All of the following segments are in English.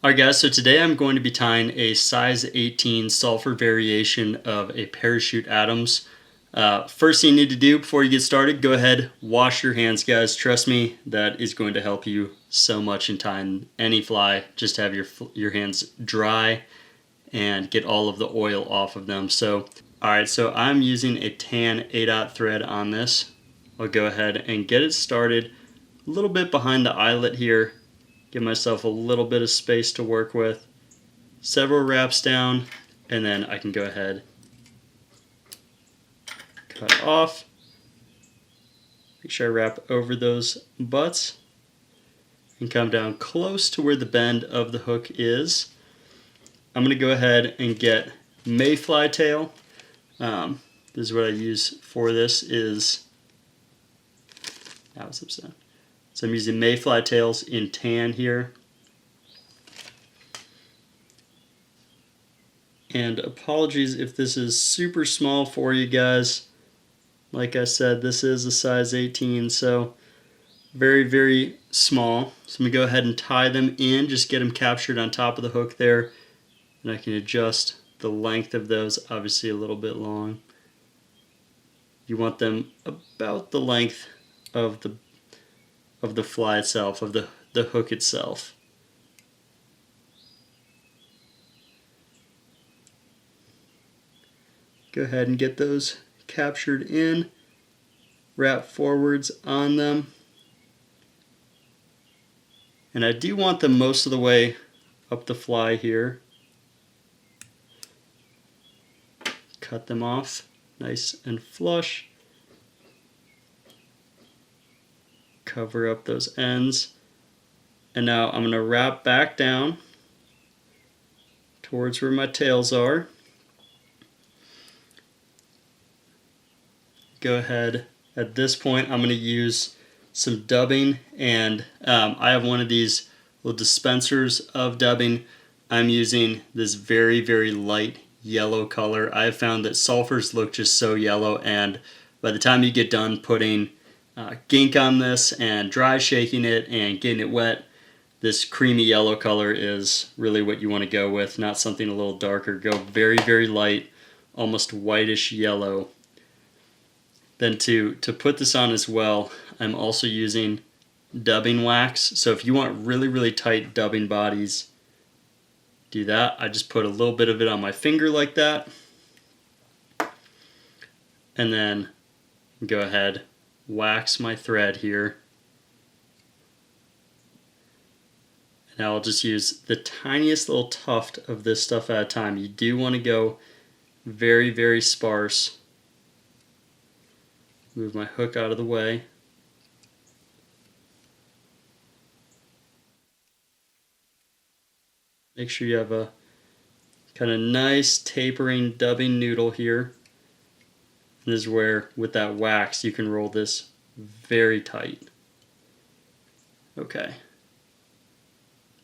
Alright guys, so today I'm going to be tying a size 18 sulfur variation of a Parachute Adams. First thing you need to do before you get started, go ahead, wash your hands guys. Trust me, that is going to help you so much in tying any fly. Just have your hands dry and get all of the oil off of them. So, alright, so I'm using a tan 8/0 thread on this. I'll go ahead and get it started a little bit behind the eyelet here. Give myself a little bit of space to work with. Several wraps down, and then I can go ahead, cut off. Make sure I wrap over those butts and come down close to where the bend of the hook is. I'm going to go ahead and get Mayfly tail. This is what I use for this. That was upset. So I'm using Mayfly tails in tan here. And apologies if this is super small for you guys. Like I said, this is a size 18, so very, very small. So I'm going to go ahead and tie them in, just get them captured on top of the hook there. And I can adjust the length of those, obviously a little bit long. You want them about the length of the fly itself, of the hook itself. Go ahead and get those captured in, wrap forwards on them. And I do want them most of the way up the fly here. Cut them off nice and flush. Cover up those ends. And now I'm going to wrap back down towards where my tails are. Go ahead, at this point I'm going to use some dubbing, and I have one of these little dispensers of dubbing. I'm using this very, very light yellow color. I have found that sulfurs look just so yellow, and by the time you get done putting gink on this and dry shaking it and getting it wet, this creamy yellow color is really what you want to go with, not something a little darker. Go very, very light, almost whitish yellow. Then to put this on as well, I'm also using dubbing wax. So if you want really, really tight dubbing bodies, do that. I just put a little bit of it on my finger like that. And then go ahead, wax my thread here. And now I'll just use the tiniest little tuft of this stuff at a time. You do want to go very, very sparse. Move my hook out of the way. Make sure you have a kind of nice tapering dubbing noodle here. And this is where, with that wax, you can roll this very tight. Okay.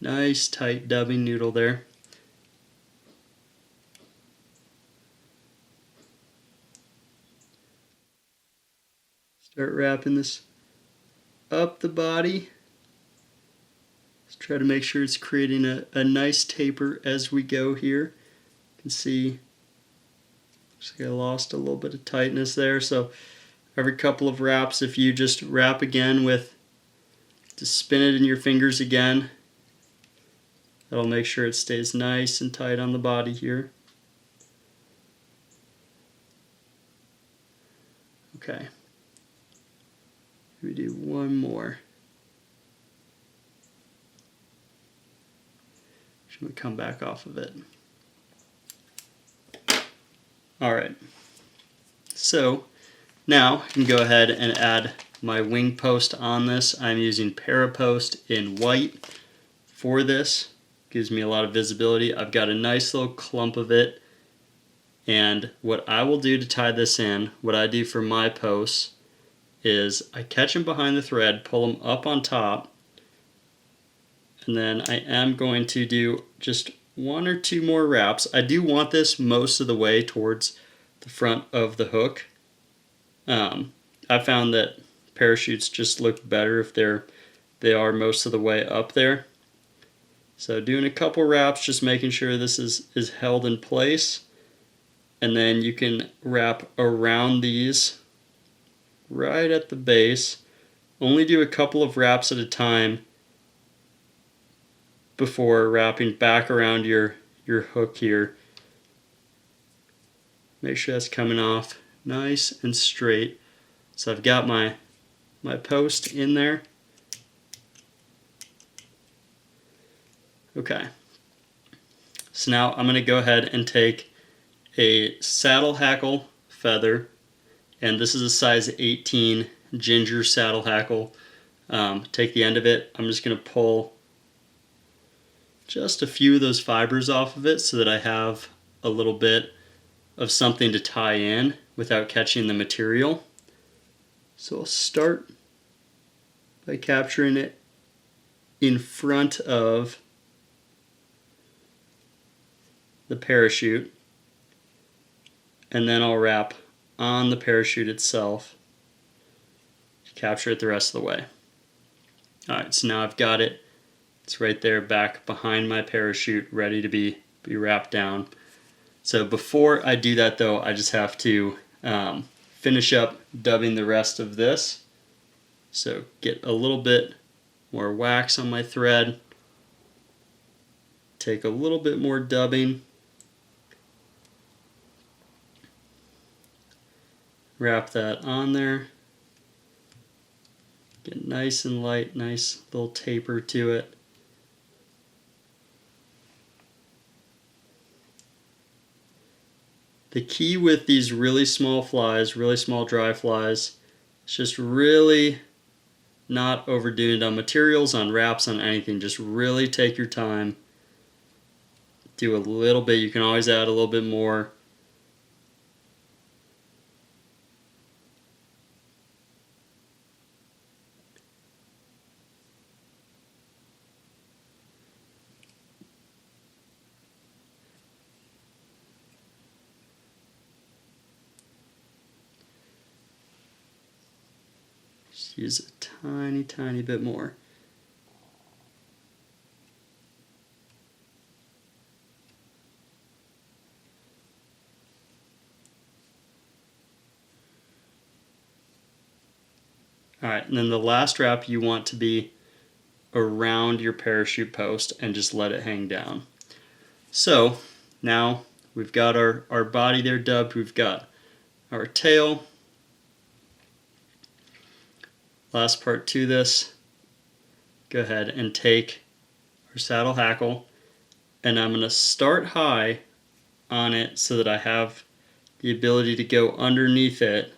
Nice tight dubbing noodle there. Start wrapping this up the body. Let's try to make sure it's creating a nice taper as we go here. You can see looks like I lost a little bit of tightness there. So every couple of wraps, if you just wrap again with, just spin it in your fingers again, that'll make sure it stays nice and tight on the body here. Okay. We do one more. Should we come back off of it? Alright. So now I can go ahead and add my wing post on this. I'm using parapost in white for this. Gives me a lot of visibility. I've got a nice little clump of it. And what I will do to tie this in, what I do for my posts, is I catch them behind the thread, pull them up on top, and then I am going to do just one or two more wraps. I do want this most of the way towards the front of the hook. I found that parachutes just look better if they are most of the way up there. So doing a couple wraps, just making sure this is held in place. And then you can wrap around these right at the base. Only do a couple of wraps at a time before wrapping back around your hook here. Make sure that's coming off nice and straight. So I've got my post in there. Okay. So now I'm going to go ahead and take a saddle hackle feather, and this is a size 18 ginger saddle hackle. Take the end of it. I'm just going to pull just a few of those fibers off of it so that I have a little bit of something to tie in without catching the material. So I'll start by capturing it in front of the parachute, and then I'll wrap on the parachute itself to capture it the rest of the way. Alright, so now I've got it. It's right there back behind my parachute, ready to be wrapped down. So before I do that though, I just have to finish up dubbing the rest of this. So get a little bit more wax on my thread, take a little bit more dubbing, wrap that on there, get nice and light, nice little taper to it. The key with these really small flies, really small dry flies, is just really not overdoing it on materials, on wraps, on anything. Just really take your time. Do a little bit. You can always add a little bit more. Just use a tiny, tiny bit more. Alright, and then the last wrap you want to be around your parachute post and just let it hang down. So now we've got our body there dubbed, we've got our tail. Last part to this, go ahead and take our saddle hackle, and I'm going to start high on it so that I have the ability to go underneath it,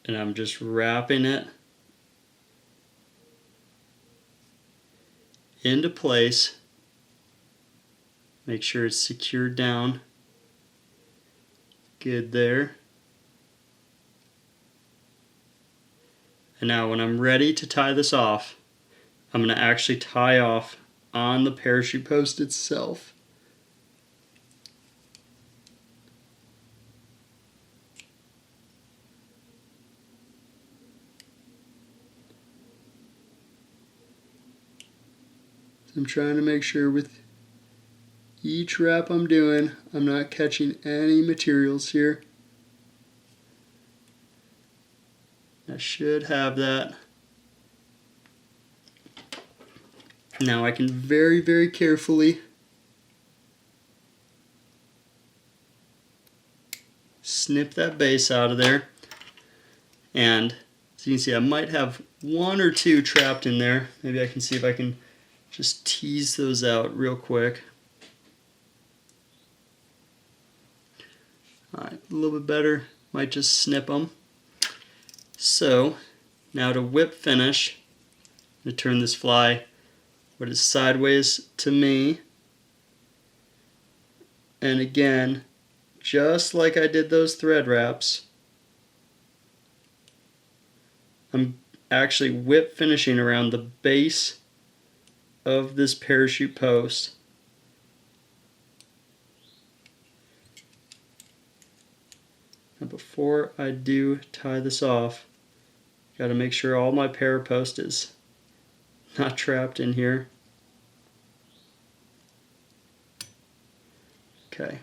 and I'm just wrapping it into place. Make sure it's secured down good there. And now when I'm ready to tie this off, I'm going to actually tie off on the parachute post itself. I'm trying to make sure with each wrap I'm doing, I'm not catching any materials here. I should have that. Now I can very, very carefully snip that base out of there. And as you can see, I might have one or two trapped in there. Maybe I can see if I can just tease those out real quick. Alright, a little bit better. Might just snip them. So, now to whip finish, I'm going to turn this fly what is sideways to me. And again, just like I did those thread wraps, I'm actually whip finishing around the base of this parachute post. Now before I do tie this off, got to make sure all my parapost is not trapped in here. Okay.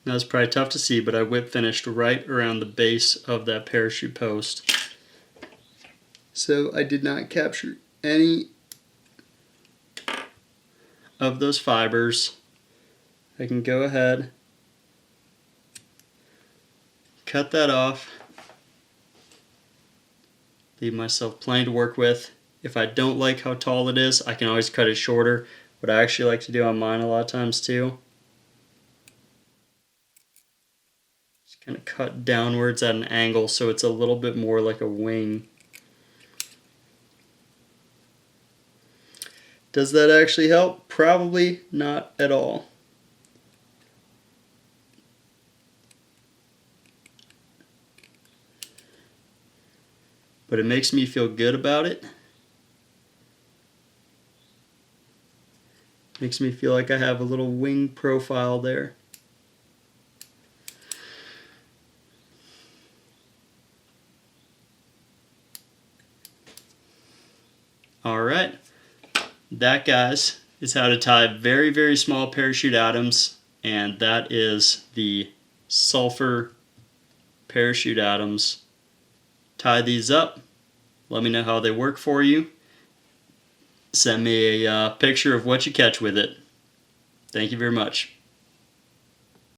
Now it's probably tough to see, but I whip finished right around the base of that parachute post. So I did not capture any of those fibers. I can go ahead, cut that off, leave myself plenty to work with. If I don't like how tall it is, I can always cut it shorter. What I actually like to do on mine a lot of times too, just kind of cut downwards at an angle so it's a little bit more like a wing. Does that actually help? Probably not at all. But it makes me feel good about it. Makes me feel like I have a little wing profile there. Alright, that, guys, is how to tie very, very small parachute Adams, and that is the Sulpher Parachute Adams. Tie these up, let me know how they work for you. Send me a picture of what you catch with it. Thank you very much.